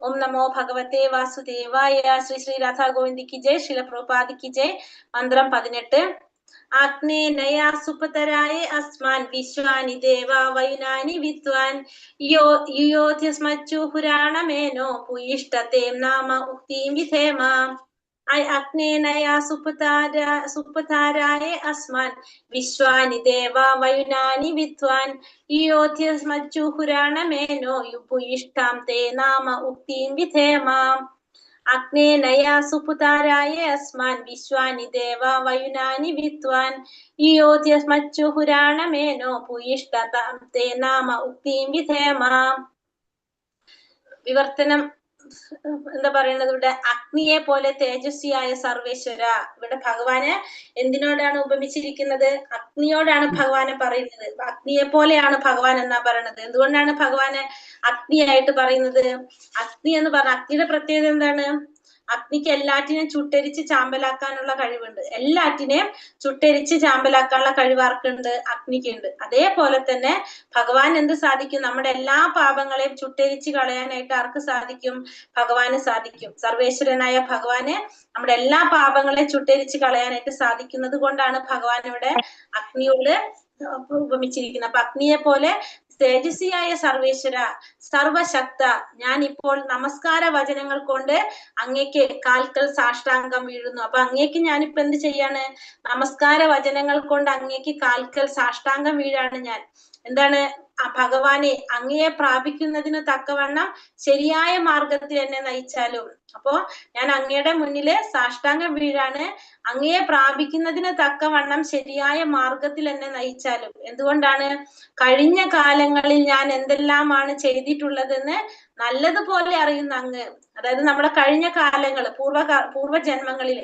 ഓം നമോ ഭഗവതേ വാസുദേവായ. ശ്രീ രാധാ ഗോവിന്ദ കി ജയ്, ശ്രീല പ്രഭുപാദ് കി ജയ്. മന്ത്രം 18. ആഗ്നേനയാ സുപതരായ അസ്മാൻ വിശ്വാനി ദേവാ വയുനാനി വിദ്വാൻ യോധ്യസ്മച്ചു പുരാണമേനോ ഭൂയിഷ്ടതേം നാമ ഉക്തിം വിധേമ. അഗ്നേനയാ സുപതാരായ അസ്മാൻ വിശ്വാനി ദേവാ വയുനാനി വിദ്വാൻ യോധ്യസ്മച്ചു പുരാണമേനോ ഭൂയിഷ്ഠാം തേ നാമ ഉക്തിം വിധേമ. അഗ്നേനയാ സുപുതാരായ അസ്മാൻ വിശ്വാനി ദേവാ വയുനാനി വിദ്വാൻ യോധ്യസ്മച്ചു പുരാണമേനോ ഭൂയിഷ്ഠതാം തേ നാമ ഉക്തിം വിധേമ. വിവർത്തനം എന്താ പറയുന്നത് ഇവിടെ? അഗ്നിയെ പോലെ തേജസ്വിയായ സർവേശ്വര. ഇവിടെ ഭഗവാനെ എന്തിനോടാണ് ഉപമിച്ചിരിക്കുന്നത്? അഗ്നിയോടാണ് ഭഗവാനെ പറയുന്നത്. അഗ്നിയെ പോലെയാണ് ഭഗവാൻ എന്നാ പറയുന്നത്. എന്തുകൊണ്ടാണ് ഭഗവാനെ അഗ്നിയായിട്ട് പറയുന്നത്? അഗ്നി എന്ന് പറഞ്ഞ അഗ്നിയുടെ പ്രത്യേകത എന്താണ്? അഗ്നിക്ക് എല്ലാറ്റിനെയും ചുട്ടരിച്ച് ചാമ്പലാക്കാനുള്ള കഴിവുണ്ട്. എല്ലാറ്റിനെയും ചുട്ടരിച്ച് ചാമ്പലാക്കാനുള്ള കഴിവ് ആർക്കുണ്ട്? അഗ്നിക്കുണ്ട്. അതേപോലെ തന്നെ ഭഗവാൻ എന്ത് സാധിക്കും? നമ്മുടെ എല്ലാ പാപങ്ങളെയും ചുട്ടരിച്ച് കളയാനായിട്ട് ആർക്ക് സാധിക്കും? ഭഗവാന് സാധിക്കും. സർവേശ്വരനായ ഭഗവാന് നമ്മുടെ എല്ലാ പാപങ്ങളെയും ചുട്ടരിച്ച് കളയാനായിട്ട് സാധിക്കുന്നത് കൊണ്ടാണ് ഭഗവാൻ ഇവിടെ അഗ്നിയോട് ഉപമിച്ചിരിക്കുന്നത്. അപ്പൊ അഗ്നിയെ പോലെ തേജസ്വിയായ സർവേശ്വര, സർവശക്ത, ഞാൻ ഇപ്പോൾ നമസ്കാര വചനങ്ങൾ കൊണ്ട് അങ്ങേക്ക് കാൽക്കൽ സാഷ്ടാംഗം വീഴുന്നു. അപ്പൊ അങ്ങേക്ക് ഞാനിപ്പോ എന്ത് ചെയ്യാണ്? നമസ്കാര വചനങ്ങൾ കൊണ്ട് അങ്ങേക്ക് കാൽക്കൽ സാഷ്ടാംഗം വീഴാണ് ഞാൻ. എന്താണ്? ഭഗവാനെ അങ്ങയെ പ്രാപിക്കുന്നതിന് തക്കവണ്ണം ശരിയായ മാർഗത്തിൽ എന്നെ നയിച്ചാലും. അപ്പോ ഞാൻ അങ്ങയുടെ മുന്നില് സാഷ്ടാംഗം വീഴാണ്. അങ്ങയെ പ്രാപിക്കുന്നതിന് തക്കവണ്ണം ശരിയായ മാർഗത്തിൽ എന്നെ നയിച്ചാലും. എന്തുകൊണ്ടാണ്? കഴിഞ്ഞ കാലങ്ങളിൽ ഞാൻ എന്തെല്ലാമാണ് ചെയ്തിട്ടുള്ളതെന്ന് നല്ലതുപോലെ അറിയുന്ന അങ്ങ്, അതായത് നമ്മുടെ കഴിഞ്ഞ കാലങ്ങൾ പൂർവ്വജന്മങ്ങളിൽ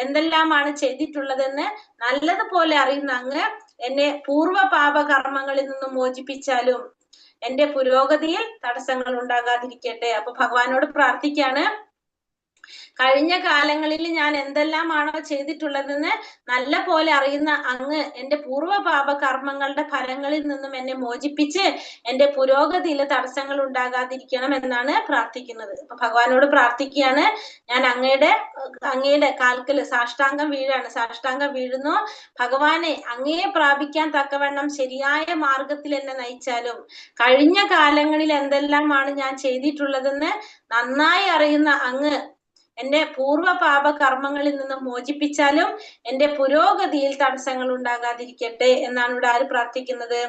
എന്തെല്ലാമാണ് ചെയ്തിട്ടുള്ളതെന്ന് നല്ലതുപോലെ അറിയുന്ന അങ്ങ് എന്നെ പൂർവ്വ പാപകർമ്മങ്ങളിൽ നിന്നും മോചിപ്പിച്ചാലും എന്റെ പുരോഗതിയിൽ തടസ്സങ്ങൾ ഉണ്ടാകാതിരിക്കട്ടെ. അപ്പൊ ഭഗവാനോട് പ്രാർത്ഥിക്കാണ്, കഴിഞ്ഞ കാലങ്ങളിൽ ഞാൻ എന്തെല്ലാമാണോ ചെയ്തിട്ടുള്ളതെന്ന് നല്ല പോലെ അറിയുന്ന അങ്ങ് എന്റെ പൂർവ്വ പാപ കർമ്മങ്ങളുടെ ഫലങ്ങളിൽ നിന്നും എന്നെ മോചിപ്പിച്ച് എന്റെ പുരോഗതിയിൽ തടസ്സങ്ങൾ ഉണ്ടാകാതിരിക്കണം എന്നാണ് പ്രാർത്ഥിക്കുന്നത്. അപ്പൊ ഭഗവാനോട് പ്രാർത്ഥിക്കുകയാണ്, ഞാൻ അങ്ങയുടെ കാൽക്കൽ സാഷ്ടാംഗം വീഴുന്നു. ഭഗവാനെ അങ്ങയെ പ്രാപിക്കാൻ തക്കവണ്ണം ശരിയായ മാർഗത്തിൽ എന്നെ നയിച്ചാലും കഴിഞ്ഞ കാലങ്ങളിൽ എന്തെല്ലാമാണ് ഞാൻ ചെയ്തിട്ടുള്ളതെന്ന് നന്നായി അറിയുന്ന അങ്ങ് എന്റെ പൂർവ്വ പാപ കർമ്മങ്ങളിൽ നിന്ന് മോചിപ്പിച്ചാലും എന്റെ പുരോഗതിയിൽ തടസ്സങ്ങൾ ഉണ്ടാകാതിരിക്കട്ടെ എന്നാണ് ഇവിടെ ആര് പ്രാർത്ഥിക്കുന്നത്?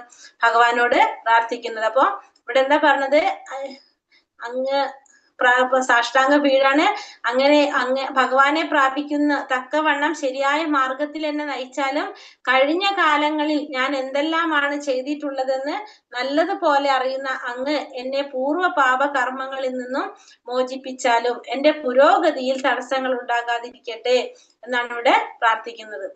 ഭഗവാനോട് പ്രാർത്ഥിക്കുന്നത്. അപ്പൊ ഇവിടെ എന്താ പറഞ്ഞത്? അങ്ങ് സാഷ്ടാംഗ വീഴാണ്. അങ്ങനെ ഭഗവാനെ പ്രാപിക്കുന്ന തക്കവണ്ണം ശരിയായ മാർഗത്തിൽ എന്നെ നയിച്ചാലും കഴിഞ്ഞ കാലങ്ങളിൽ ഞാൻ എന്തെല്ലാമാണ് ചെയ്തിട്ടുള്ളതെന്ന് നല്ലതുപോലെ അറിയുന്ന അങ്ങ് എന്നെ പൂർവ്വ പാപ കർമ്മങ്ങളിൽ നിന്നും മോചിപ്പിച്ചാലും എന്റെ പുരോഗതിയിൽ തടസ്സങ്ങൾ ഉണ്ടാകാതിരിക്കട്ടെ എന്നാണ് ഇവിടെ പ്രാർത്ഥിക്കുന്നത്.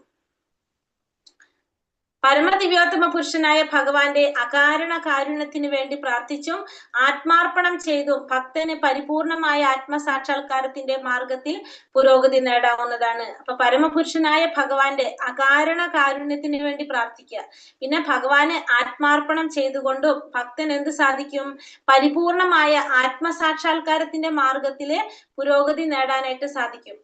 പരമദിവ്യോത്തമ പുരുഷനായ ഭഗവാന്റെ അകാരണ കാരുണ്യത്തിന് വേണ്ടി പ്രാർത്ഥിച്ചും ആത്മാർപ്പണം ചെയ്തും ഭക്തന് പരിപൂർണമായ ആത്മസാക്ഷാത്കാരത്തിന്റെ മാർഗത്തിൽ പുരോഗതി നേടാവുന്നതാണ്. അപ്പൊ പരമപുരുഷനായ ഭഗവാന്റെ അകാരണ കാരുണ്യത്തിന് വേണ്ടി പ്രാർത്ഥിക്കുക. പിന്നെ ഭഗവാന് ആത്മാർപ്പണം ചെയ്തുകൊണ്ടും ഭക്തൻ എന്ത് സാധിക്കും? പരിപൂർണമായ ആത്മസാക്ഷാത്കാരത്തിന്റെ മാർഗത്തില് പുരോഗതി നേടാനായിട്ട് സാധിക്കും.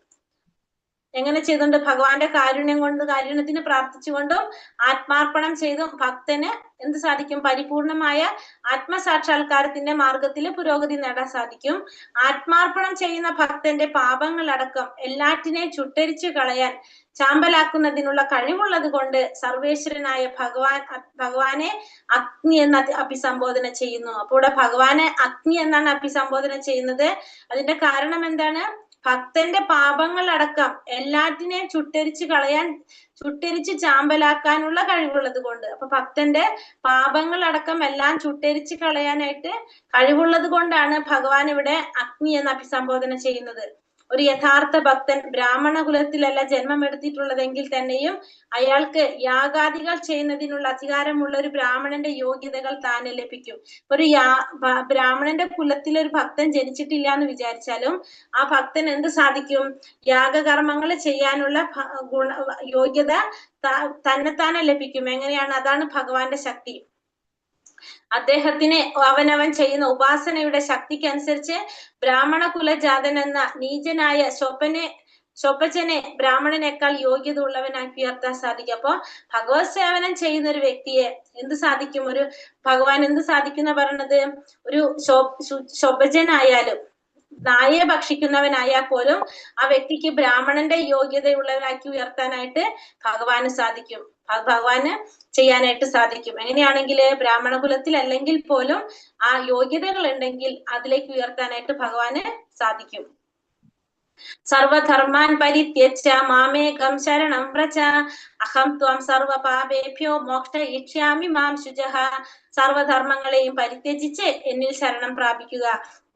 എങ്ങനെ ചെയ്തുകൊണ്ട്? ഭഗവാന്റെ കാരുണ്യത്തിന് പ്രാർത്ഥിച്ചുകൊണ്ടും ആത്മാർപ്പണം ചെയ്തും ഭക്തന് എന്ത് സാധിക്കും? പരിപൂർണമായ ആത്മസാക്ഷാത്കാരത്തിന്റെ മാർഗത്തിൽ പുരോഗതി നേടാൻ സാധിക്കും. ആത്മാർപ്പണം ചെയ്യുന്ന ഭക്തന്റെ പാപങ്ങളടക്കം എല്ലാറ്റിനെയും ചുട്ടരിച്ചു കളയാൻ ചാമ്പലാക്കുന്നതിനുള്ള കഴിവുള്ളത് കൊണ്ട് സർവേശ്വരനായ ഭഗവാനെ അഗ്നി എന്ന് അഭിസംബോധന ചെയ്യുന്നു. അപ്പോൾ ഇവിടെ ഭഗവാനെ അഗ്നി എന്നാണ് അഭിസംബോധന ചെയ്യുന്നത്. അതിന്റെ കാരണം എന്താണ്? ഭക്തന്റെ പാപങ്ങളടക്കം എല്ലാറ്റിനെയും ചുട്ടരിച്ച് ചാമ്പലാക്കാനുള്ള കഴിവുള്ളത് കൊണ്ട്. അപ്പൊ ഭക്തന്റെ പാപങ്ങളടക്കം എല്ലാം ചുട്ടരിച്ച് കളയാനായിട്ട് കഴിവുള്ളത് കൊണ്ടാണ് ഭഗവാൻ ഇവിടെ അഗ്നി എന്ന് അഭിസംബോധന ചെയ്യുന്നത്. ഒരു യഥാർത്ഥ ഭക്തൻ ബ്രാഹ്മണ കുലത്തിലല്ല ജന്മം എടുത്തിട്ടുള്ളതെങ്കിൽ തന്നെയും അയാൾക്ക് യാഗാദികൾ ചെയ്യുന്നതിനുള്ള അധികാരമുള്ള ഒരു ബ്രാഹ്മണന്റെ യോഗ്യതകൾ താനെ ലഭിക്കും. ഒരു ബ്രാഹ്മണന്റെ കുലത്തിൽ ഒരു ഭക്തൻ ജനിച്ചിട്ടില്ല എന്ന് വിചാരിച്ചാലും ആ ഭക്തൻ എന്ത് സാധിക്കും? യാഗകർമ്മങ്ങൾ ചെയ്യാനുള്ള യോഗ്യത തന്നെത്താനെ ലഭിക്കും. എങ്ങനെയാണ്? അതാണ് ഭഗവാന്റെ ശക്തി. അദ്ദേഹത്തിന് അവനവൻ ചെയ്യുന്ന ഉപാസനയുടെ ശക്തിക്കനുസരിച്ച് ബ്രാഹ്മണ കുലജാതൻ എന്ന നീചനായ ശൊപ്പജനെ ബ്രാഹ്മണനേക്കാൾ യോഗ്യത ഉള്ളവനാക്കി ഉയർത്താൻ സാധിക്കും. അപ്പൊ ഭഗവത് സേവനം ചെയ്യുന്ന ഒരു വ്യക്തിയെ എന്ത് സാധിക്കും? ഒരു ഭഗവാൻ എന്ത് സാധിക്കുന്ന പറയണത്? ഒരു ശൊഭജനായാലും നായെ ഭക്ഷിക്കുന്നവനായാൽ പോലും ആ വ്യക്തിക്ക് ബ്രാഹ്മണന്റെ യോഗ്യതയുള്ളവനാക്കി ഉയർത്താനായിട്ട് ഭഗവാന് സാധിക്കും. ഭഗവാന് ചെയ്യാനായിട്ട് സാധിക്കും. എങ്ങനെയാണെങ്കിൽ ബ്രാഹ്മണ കുലത്തിൽ അല്ലെങ്കിൽ പോലും ആ യോഗ്യതകൾ ഉണ്ടെങ്കിൽ അതിലേക്ക് ഉയർത്താനായിട്ട് ഭഗവാന് സാധിക്കും. സർവധർമാൻ പരിത്യജ്യ മാമേകം ശരണം വ്രജ അഹം ത്വം സർവ പാപേഭ്യോ മോക്ഷയിഷ്യാമി മാം ശുചഃ. സർവധർമ്മങ്ങളെയും പരിത്യജിച്ച് എന്നിൽ ശരണം പ്രാപിക്കുക,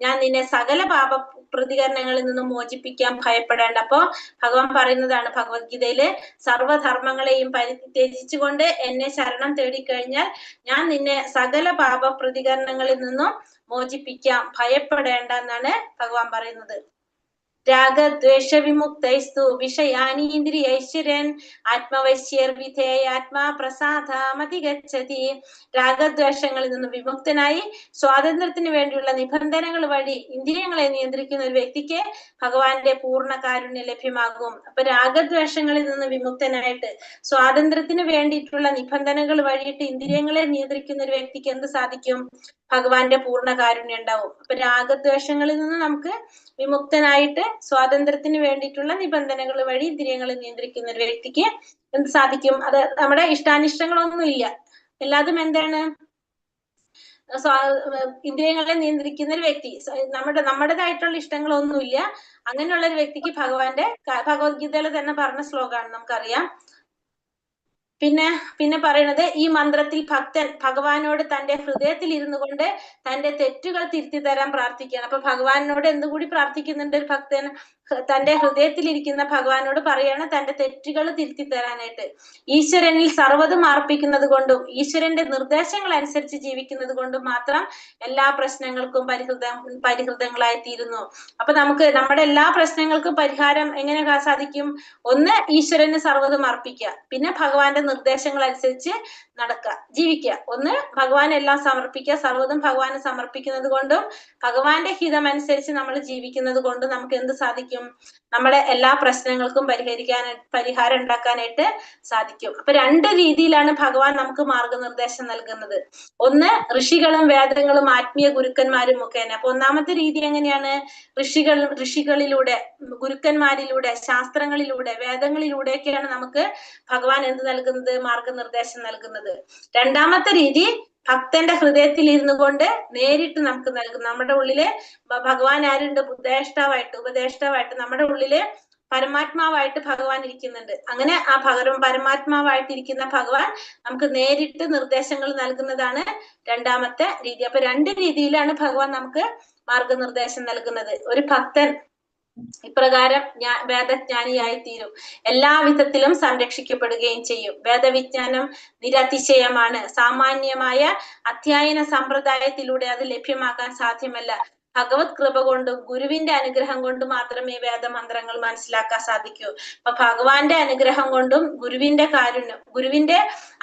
ഞാൻ നിന്നെ സകല പാപ പ്രതികരണങ്ങളിൽ നിന്നും മോചിപ്പിക്കാൻ ഭയപ്പെടേണ്ട. അപ്പോ ഭഗവാൻ പറയുന്നതാണ് ഭഗവത്ഗീതയില്, സർവധർമ്മങ്ങളെയും പരിത്യജിച്ചുകൊണ്ട് എന്നെ ശരണം തേടിക്കഴിഞ്ഞാൽ ഞാൻ നിന്നെ സകല പാപ പ്രതികരണങ്ങളിൽ നിന്നും മോചിപ്പിക്കാം, ഭയപ്പെടേണ്ട എന്നാണ് ഭഗവാൻ പറയുന്നത്. രാഗദ്വേഷ വിമുക്തൈസ്തു വിഷയാനീന്ദ്രിയൈശ്വര്യൻ ആത്മവശ്യർവിധേയാത്മാ പ്രസാദമതിഗച്ഛതി. രാഗദ്വേഷങ്ങളിൽ നിന്ന് വിമുക്തനായി സ്വാതന്ത്ര്യത്തിന് വേണ്ടിയുള്ള നിബന്ധനകൾ വഴി ഇന്ദ്രിയങ്ങളെ നിയന്ത്രിക്കുന്ന ഒരു വ്യക്തിക്ക് ഭഗവാന്റെ പൂർണ്ണ കാരുണ്യം ലഭ്യമാകും. അപ്പൊ രാഗദ്വേഷങ്ങളിൽ നിന്ന് വിമുക്തനായിട്ട് സ്വാതന്ത്ര്യത്തിന് വേണ്ടിയിട്ടുള്ള നിബന്ധനകൾ വഴിയിട്ട് ഇന്ദ്രിയങ്ങളെ നിയന്ത്രിക്കുന്ന ഒരു വ്യക്തിക്ക് എന്ത് സാധിക്കും? ഭഗവാന്റെ പൂർണ്ണ കാരുണ്യം ഉണ്ടാവും. അപ്പൊ രാഗദ്വേഷങ്ങളിൽ നിന്ന് നമുക്ക് വിമുക്തനായിട്ട് സ്വാതന്ത്ര്യത്തിന് വേണ്ടിയിട്ടുള്ള നിബന്ധനകൾ വഴി ഇന്ദ്രിയങ്ങളെ നിയന്ത്രിക്കുന്ന ഒരു വ്യക്തിക്ക് എന്ത് സാധിക്കും? അത് നമ്മുടെ ഇഷ്ടാനിഷ്ടങ്ങളൊന്നും ഇല്ല, എല്ലാതും എന്താണ്? ഇന്ദ്രിയങ്ങളെ നിയന്ത്രിക്കുന്ന ഒരു വ്യക്തി, നമ്മുടേതായിട്ടുള്ള ഇഷ്ടങ്ങളൊന്നുമില്ല. അങ്ങനെയുള്ള ഒരു വ്യക്തിക്ക് ഭഗവത്ഗീതയിൽ തന്നെ പറഞ്ഞ ശ്ലോകമാണ്, നമുക്കറിയാം. പിന്നെ പറയണത്, ഈ മന്ത്രത്തിൽ ഭക്തൻ ഭഗവാനോട് തന്റെ ഹൃദയത്തിൽ ഇരുന്നു കൊണ്ട് തന്റെ തെറ്റുകൾ തിരുത്തി തരാൻ പ്രാർത്ഥിക്കുകയാണ്. അപ്പൊ ഭഗവാനോട് എന്തുകൂടി പ്രാർത്ഥിക്കുന്നുണ്ട് ഒരു ഭക്തൻ? തന്റെ ഹൃദയത്തിൽ ഇരിക്കുന്ന ഭഗവാനോട് പറയാണ് തന്റെ തെറ്റുകൾ തിരുത്തി തരാനായിട്ട്. ഈശ്വരനിൽ സർവ്വതും അർപ്പിക്കുന്നത് കൊണ്ടും ഈശ്വരന്റെ നിർദ്ദേശങ്ങൾ അനുസരിച്ച് ജീവിക്കുന്നത് കൊണ്ടും മാത്രം എല്ലാ പ്രശ്നങ്ങൾക്കും പരിഹൃതങ്ങളായി തീരുന്നു. അപ്പൊ നമുക്ക് നമ്മുടെ എല്ലാ പ്രശ്നങ്ങൾക്കും പരിഹാരം എങ്ങനെ സാധിക്കും? ഒന്ന്, ഈശ്വരന് സർവ്വതും അർപ്പിക്കുക, പിന്നെ ഭഗവാന്റെ നിർദ്ദേശങ്ങൾ അനുസരിച്ച് നടക്കുക, ജീവിക്കുക. ഒന്ന്, ഭഗവാൻ എല്ലാം സമർപ്പിക്കുക, സർവ്വതും ഭഗവാന് സമർപ്പിക്കുന്നത് കൊണ്ടും ഭഗവാന്റെ ഹിതം അനുസരിച്ച് നമ്മൾ ജീവിക്കുന്നത് കൊണ്ടും നമുക്ക് എന്ത് സാധിക്കും? നമ്മുടെ എല്ലാ പ്രശ്നങ്ങൾക്കും പരിഹാരം ഉണ്ടാക്കാനായിട്ട് സാധിക്കും. അപ്പൊ രണ്ട് രീതിയിലാണ് ഭഗവാൻ നമുക്ക് മാർഗനിർദ്ദേശം നൽകുന്നത്. ഒന്ന്, ഋഷികളും വേദങ്ങളും ആത്മീയ ഗുരുക്കന്മാരും മുഖേന. അപ്പൊ ഒന്നാമത്തെ രീതി എങ്ങനെയാണ്? ഋഷികളിലൂടെ, ഗുരുക്കന്മാരിലൂടെ, ശാസ്ത്രങ്ങളിലൂടെ, വേദങ്ങളിലൂടെയൊക്കെയാണ് നമുക്ക് ഭഗവാൻ എന്ത് നൽകുന്നത്? മാർഗനിർദ്ദേശം നൽകുന്നത്. രണ്ടാമത്തെ രീതി ഭക്തന്റെ ഹൃദയത്തിൽ ഇരുന്നു കൊണ്ട് നേരിട്ട് നമുക്ക് നൽകും. നമ്മുടെ ഉള്ളില് ഭഗവാൻ ആരുണ്ട്? ഉപദേഷ്ടാവായിട്ട് നമ്മുടെ ഉള്ളില് പരമാത്മാവായിട്ട് ഭഗവാൻ ഇരിക്കുന്നുണ്ട്. അങ്ങനെ ആ പരമാത്മാവായിട്ടിരിക്കുന്ന ഭഗവാൻ നമുക്ക് നേരിട്ട് നിർദ്ദേശങ്ങൾ നൽകുന്നതാണ് രണ്ടാമത്തെ രീതി. അപ്പൊ 2 രീതിയിലാണ് ഭഗവാൻ നമുക്ക് മാർഗനിർദ്ദേശം നൽകുന്നത്. ഒരു ഭക്തൻ ഇപ്രകാരം വേദജ്ഞാനിയായി തീരും, എല്ലാ വിധത്തിലും സംരക്ഷിക്കപ്പെടുകയും ചെയ്യും. വേദവിജ്ഞാനം നിരതിശയമാണ്. സാമാന്യമായ അധ്യയന സമ്പ്രദായത്തിലൂടെ അത് ലഭ്യമാക്കാൻ സാധ്യമല്ല. ഭഗവത് കൃപ കൊണ്ടും ഗുരുവിന്റെ അനുഗ്രഹം കൊണ്ടും മാത്രമേ വേദമന്ത്രങ്ങൾ മനസ്സിലാക്കാൻ സാധിക്കൂ. അപ്പൊ ഭഗവാന്റെ അനുഗ്രഹം കൊണ്ടും ഗുരുവിന്റെ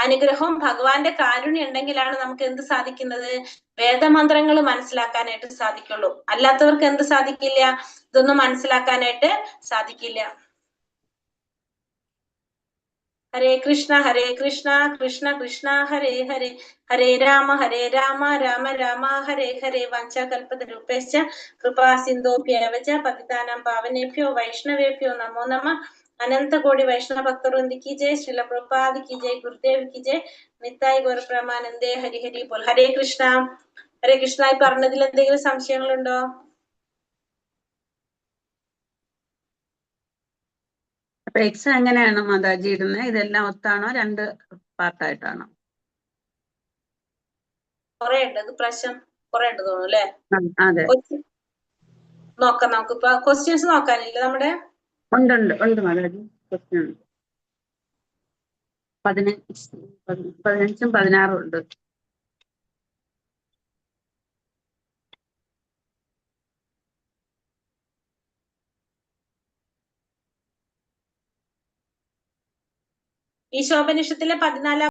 അനുഗ്രഹവും ഭഗവാന്റെ കാരുണ്യം ഉണ്ടെങ്കിലാണ് നമുക്ക് എന്ത് സാധിക്കുന്നത്? വേദമന്ത്രങ്ങൾ മനസ്സിലാക്കാനായിട്ട് സാധിക്കുള്ളൂ. അല്ലാത്തവർക്ക് എന്ത് സാധിക്കില്ല? ഇതൊന്നും മനസ്സിലാക്കാനായിട്ട് സാധിക്കില്ല. ഹരേ കൃഷ്ണ കൃഷ്ണ കൃഷ്ണ ഹരേ ഹരേ, ഹരേ രാമ രാമ രാമ ഹരേ ഹരേ. വഞ്ചകൽപതരൂപേശ്ച കൃപാ സിന്ധോഭ്യവ ച പതിതാനാം പാവനേഭ്യോ വൈഷ്ണവേഭ്യോ നമോ നമഃ. അനന്തകോടി വൈഷ്ണവ ഭക്തവൃന്ദ കി ജയ്. ശ്രീല പ്രഭുപാദ കി ജയ്. ഗുരുദേവ് കി ജയ്. നിത്തായ് ഗൗര പ്രമാനന്ദേ. ഹരി ഹരി ബോൽ. ഹരേ കൃഷ്ണ. ഈ പറഞ്ഞതിൽ എന്തെങ്കിലും സംശയങ്ങളുണ്ടോ? അപ്പൊ എക്സാം എങ്ങനെയാണ് മാതാജി ഇടുന്നത്? ഇതെല്ലാം ഒത്താണോ 2 പാർട്ടായിട്ടാണോ? കുറെ ഉണ്ട്. അത് പ്രശ്നം കുറെ ഉണ്ട് തോന്നുന്നു അല്ലെ? അതെ, നോക്കാം. നമുക്കിപ്പോ ക്വസ്റ്റ്യൻസ് നോക്കാനില്ല നമ്മുടെ? ഉണ്ട് മാതാജി. ക്വസ്റ്റ്യൻ ഉണ്ട്. 15ഉം 16ഉം ഉണ്ട്. ഈശോപനിഷത്തിലെ 14